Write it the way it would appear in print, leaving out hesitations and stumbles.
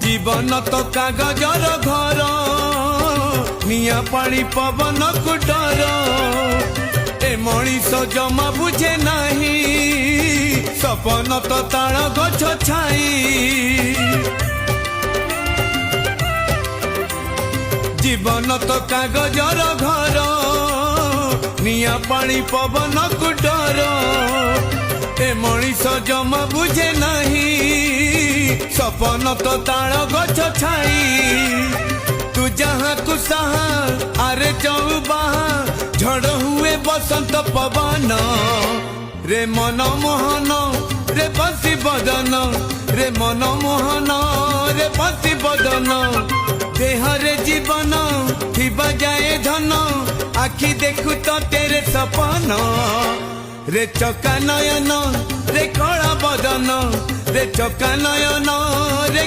जीवन तो कागजर घर निया पानी पवन को डर ए मनीष जमा बुझे नहीं सपन तो ताल गछ छाई जीवन तो कागजर घर निया पानी पवन को डर ए मनीष जमा बुझे नहीं सपन तो ताल गछ छाई तू जहाँ कुसहा अरे चौबाहा झड़ हुए बसंत पवन रे मन मोहन रे बसी बदन रे मन मोहन रे बसी बदन देहरे जीवन थिबा जाए धन आखि देखु तो तेरे सपन रे चका नयन रे कला बदन रे चका नयन रे